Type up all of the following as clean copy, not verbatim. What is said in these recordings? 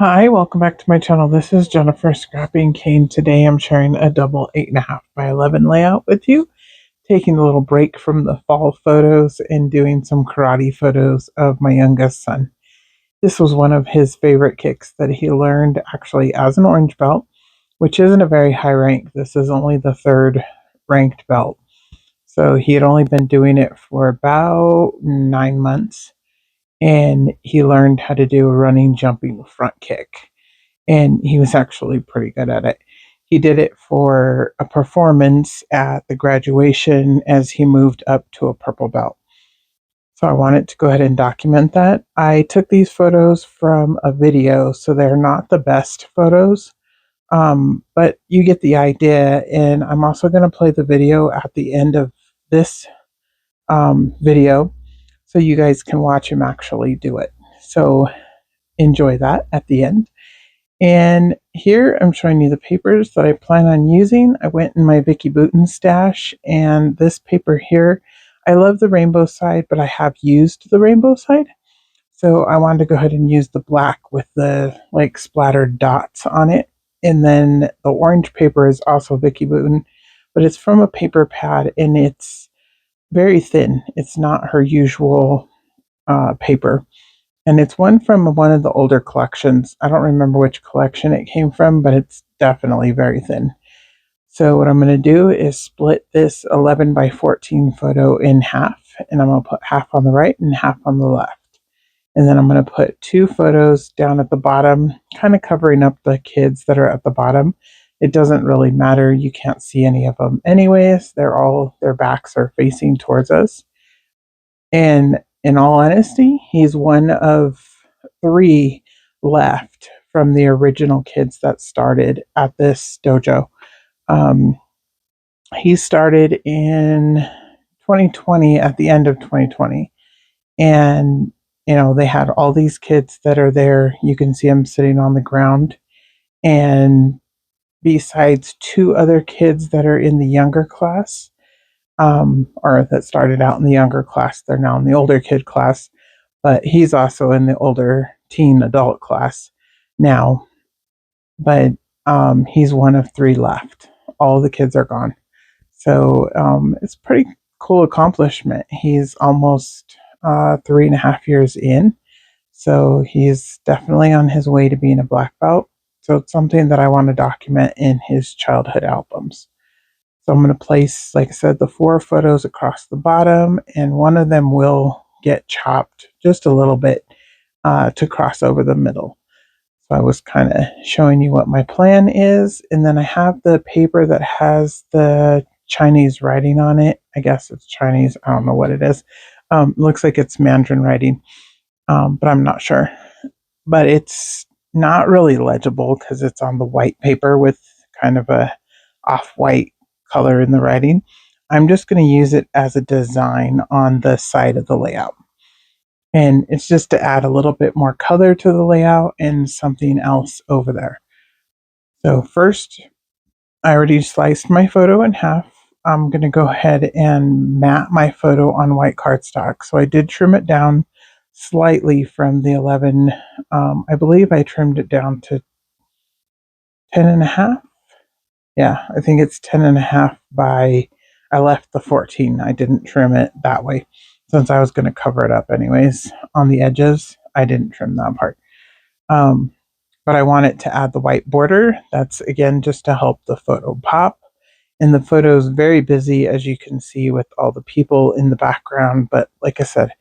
Hi, welcome back to my channel. This is Jennifer Scrapping Cane. Today I'm sharing a double 8.5 by 11 layout with you, taking a little break from the fall photos and doing some karate photos of my youngest son. This was one of his favorite kicks that he learned actually as an orange belt, which isn't a very high rank. This is only the third ranked belt. So he had only been doing it for about 9 months, and he learned how to do a running jumping front kick, and he was actually pretty good at it. He did it for a performance at the graduation as he moved up to a purple belt. So I wanted to go ahead and document that. I took these photos from a video, so they're not the best photos, but you get the idea. And I'm also going to play the video at the end of this video so you guys can watch him actually do it. So enjoy that at the end. And here I'm showing you the papers that I plan on using. I went in my Vicki Boutin stash, and this paper here, I love the rainbow side, but I have used the rainbow side. So I wanted to go ahead and use the black with the like splattered dots on it. And then the orange paper is also Vicki Boutin, but it's from a paper pad and it's very thin. It's not her usual paper. And it's one from one of the older collections. I don't remember which collection it came from, but it's definitely very thin. So what I'm going to do is split this 11 by 14 photo in half, and I'm going to put half on the right and half on the left. And then I'm going to put two photos down at the bottom, kind of covering up the kids that are at the bottom. It doesn't really matter. You can't see any of them anyways. Their backs are facing towards us. And in all honesty, he's one of three left from the original kids that started at this dojo. Um, he started in 2020, at the end of 2020. And, they had all these kids that are there. You can see them sitting on the ground. And besides two other kids that are in the younger class, or that started out in the younger class, they're now in the older kid class, but he's also in the older teen adult class now. But he's one of three left. All the kids are gone. So it's a pretty cool accomplishment. He's almost 3.5 years in. So he's definitely on his way to being a black belt. So it's something that I want to document in his childhood albums. So I'm going to place, like I said, the four photos across the bottom, and one of them will get chopped just a little bit to cross over the middle. So I was kind of showing you what my plan is. And then I have the paper that has the Chinese writing on it. I guess it's Chinese. I don't know what it is. Looks like it's Mandarin writing, but I'm not sure. But it's not really legible because it's on the white paper with kind of a off-white color in the writing. I'm just going to use it as a design on the side of the layout. And it's just to add a little bit more color to the layout and something else over there. So first, I already sliced my photo in half. I'm going to go ahead and mat my photo on white cardstock. So I did trim it down slightly from the 11. I believe I trimmed it down to 10 and a half. Yeah, I think it's 10 and a half by, I left the 14. I didn't trim it that way since I was going to cover it up anyways on the edges. I didn't trim that part. Um, but I want it to add the white border. That's again just to help the photo pop. And the photo is very busy, as you can see, with all the people in the background. But like I said,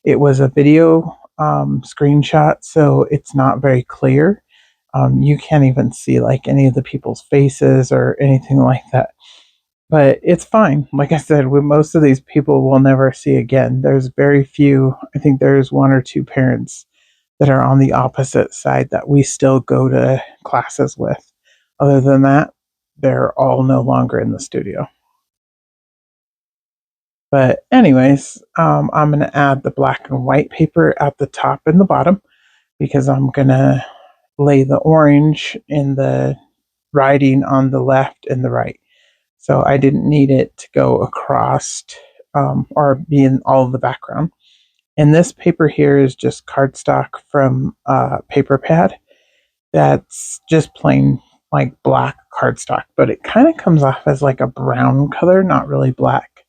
it was a video screenshot, so it's not very clear. You can't even see like any of the people's faces or anything like that. But it's fine. Like I said, with most of these people we'll never see again. There's very few. I think there's one or two parents that are on the opposite side that we still go to classes with. Other than that, they're all no longer in the studio. But anyways, I'm going to add the black and white paper at the top and the bottom because I'm going to lay the orange in the writing on the left and the right. So I didn't need it to go across or be in all of the background. And this paper here is just cardstock from Paper Pad. that's just plain like black cardstock, but it kind of comes off as like a brown color, not really black.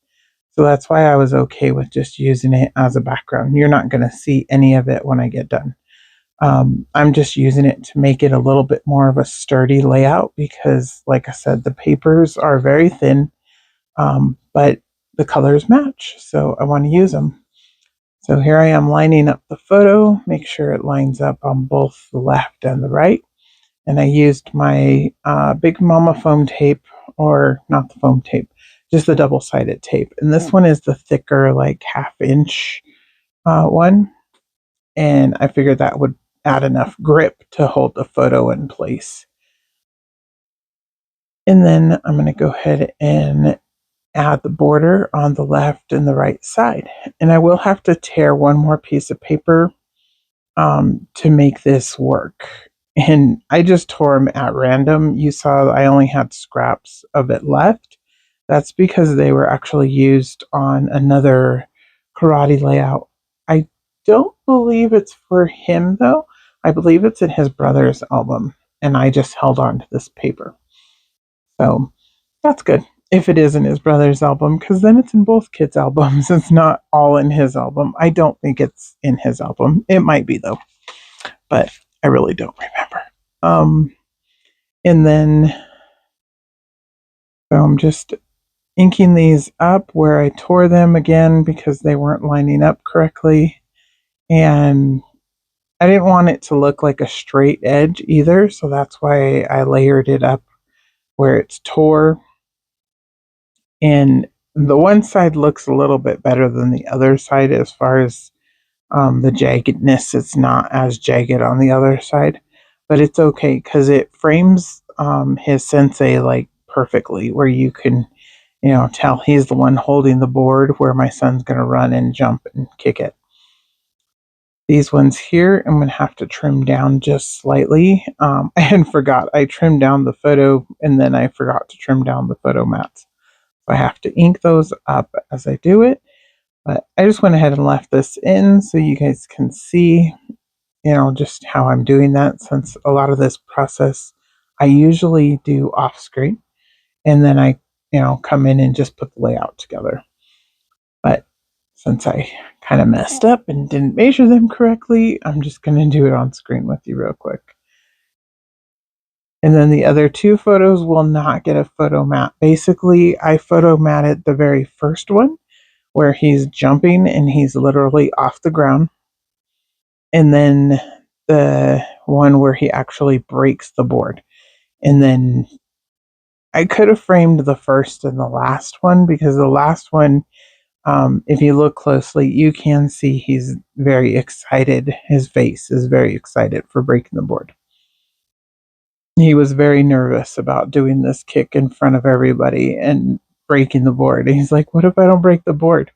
So that's why I was okay with just using it as a background. You're not going to see any of it when I get done. I'm just using it to make it a little bit more of a sturdy layout because, like I said, the papers are very thin, but the colors match, so I want to use them. So here I am lining up the photo, make sure it lines up on both the left and the right. And I used my Big Mama foam tape, or not the foam tape, just the double-sided tape. And this one is the thicker, like half-inch one. And I figured that would add enough grip to hold the photo in place. And then I'm going to go ahead and add the border on the left and the right side. And I will have to tear one more piece of paper to make this work. And I just tore them at random. You saw I only had scraps of it left. That's because they were actually used on another karate layout. I don't believe it's for him though. I believe it's in his brother's album, and I just held on to this paper. So that's good. If it is in his brother's album, because then it's in both kids' albums. It's not all in his album. I don't think it's in his album. It might be though, but I really don't remember. And then so I'm just inking these up where I tore them again because they weren't lining up correctly. And I didn't want it to look like a straight edge either, so that's why I layered it up where it's tore. And the one side looks a little bit better than the other side as far as the jaggedness. It's not as jagged on the other side, but it's okay because it frames his sensei like perfectly, where you can, tell he's the one holding the board where my son's going to run and jump and kick it. These ones here, I'm going to have to trim down just slightly. I had forgot. I trimmed down the photo and then I forgot to trim down the photo mats. So I have to ink those up as I do it. But I just went ahead and left this in so you guys can see, just how I'm doing that, since a lot of this process I usually do off screen. And then I, come in and just put the layout together. But since I kind of messed up and didn't measure them correctly, I'm just going to do it on screen with you real quick. And then the other two photos will not get a photo mat. Basically, I photo matted the very first one where he's jumping and he's literally off the ground. And then the one where he actually breaks the board. And then I could have framed the first and the last one, because the last one, if you look closely, you can see he's very excited. His face is very excited for breaking the board. He was very nervous about doing this kick in front of everybody and breaking the board. And he's like, what if I don't break the board?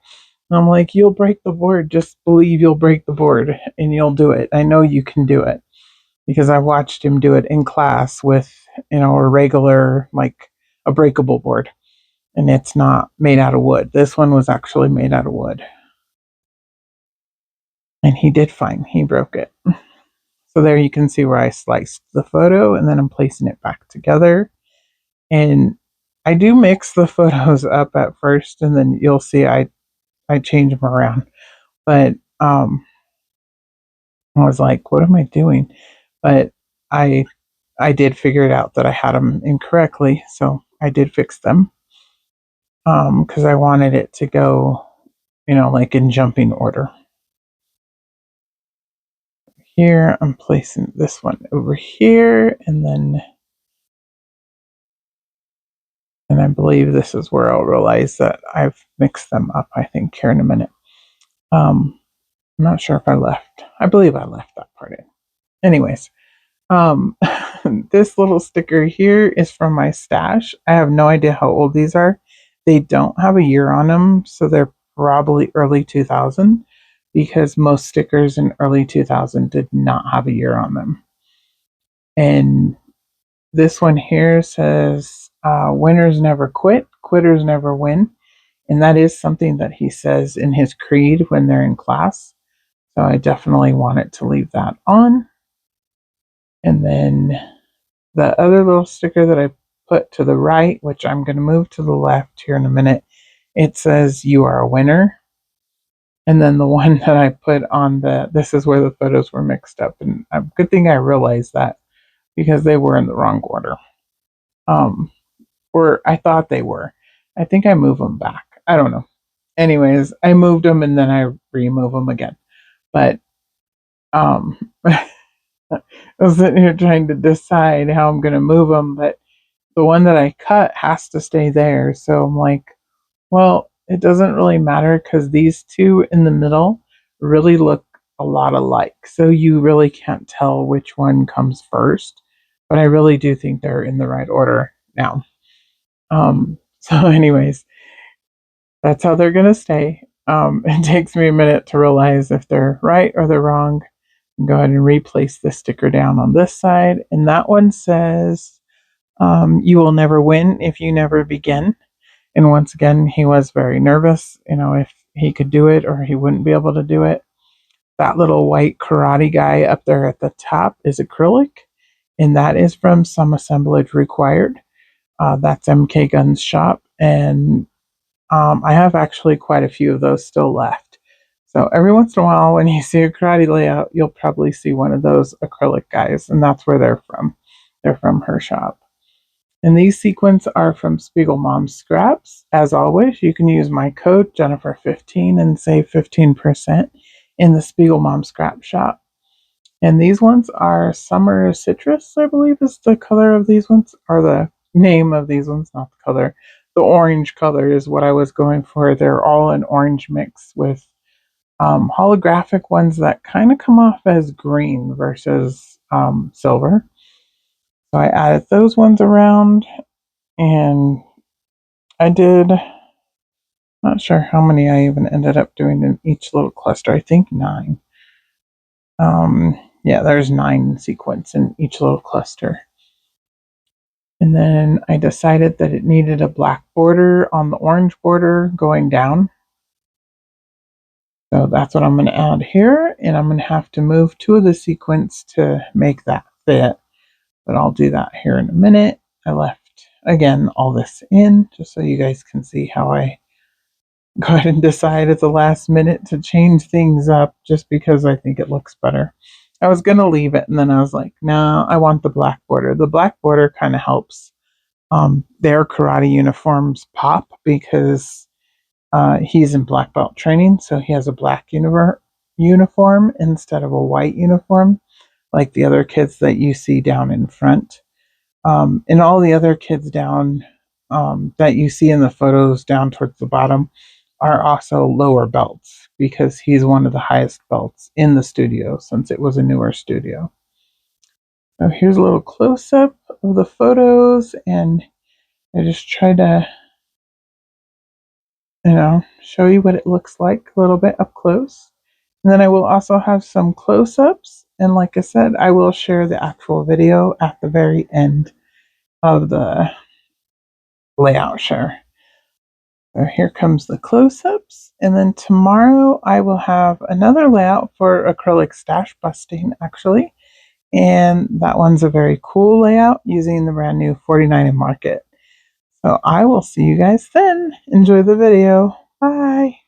And I'm like, you'll break the board. Just believe you'll break the board and you'll do it. I know you can do it, because I watched him do it in class with, a regular, like a breakable board. And it's not made out of wood. This one was actually made out of wood. And he did fine. He broke it. So there you can see where I sliced the photo and then I'm placing it back together. And I do mix the photos up at first, and then you'll see I change them around. But I was like, what am I doing? But I did figure it out that I had them incorrectly, so I did fix them. Because I wanted it to go, like in jumping order. Here, I'm placing this one over here, and I believe this is where I'll realize that I've mixed them up, I think, here in a minute. I'm not sure if I believe I left that part in. Anyways, this little sticker here is from my stash. I have no idea how old these are. They don't have a year on them, so they're probably early 2000, because most stickers in early 2000 did not have a year on them. And this one here says, winners never quit, quitters never win. And that is something that he says in his creed when they're in class. So I definitely wanted to leave that on. And then the other little sticker that I put to the right, which I'm going to move to the left here in a minute, it says "You are a winner." And then the one that I put on this is where the photos were mixed up, and good thing I realized that because they were in the wrong order. Or I thought they were. I think I moved them back. I don't know. Anyways, I moved them and then I remove them again. But I was sitting here trying to decide how I'm going to move them, but the one that I cut has to stay there. So I'm like, well, it doesn't really matter because these two in the middle really look a lot alike. So you really can't tell which one comes first. But I really do think they're in the right order now. So, anyways, that's how they're going to stay. It takes me a minute to realize if they're right or they're wrong. Go ahead and replace the sticker down on this side. And that one says, "You will never win if you never begin." And once again, he was very nervous, if he could do it or he wouldn't be able to do it. That little white karate guy up there at the top is acrylic, and that is from Some Assemblage Required. That's MK Gun's shop, and I have actually quite a few of those still left. So every once in a while, when you see a karate layout, you'll probably see one of those acrylic guys, and that's where they're from. They're from her shop. And these sequins are from Spiegelmom Scraps. As always, you can use my code Jennifer15 and save 15% in the Spiegelmom Scrap shop. And these ones are Summer Citrus, I believe is the color of these ones, or the name of these ones, not the color. The orange color is what I was going for. They're all an orange mix with holographic ones that kind of come off as green versus silver. So I added those ones around, and I did, not sure how many I even ended up doing in each little cluster. I think 9. Yeah, there's 9 sequins in each little cluster. And then I decided that it needed a black border on the orange border going down. So that's what I'm going to add here. And I'm going to have to move 2 of the sequins to make that fit. But I'll do that here in a minute. I left, again, all this in just so you guys can see how I go ahead and decide at the last minute to change things up just because I think it looks better. I was going to leave it, and then I was like, no, I want the black border. The black border kind of helps their karate uniforms pop because he's in black belt training, so he has a black uniform instead of a white uniform, like the other kids that you see down in front. And all the other kids down that you see in the photos down towards the bottom are also lower belts because he's one of the highest belts in the studio since it was a newer studio. So here's a little close-up of the photos, and I just try to, show you what it looks like a little bit up close. And then I will also have some close-ups, and like I said, I will share the actual video at the very end of the layout share. So here comes the close-ups, and then tomorrow I will have another layout for acrylic stash busting, actually, and that one's a very cool layout using the brand new 49 in Market. So I will see you guys then. Enjoy the video. Bye.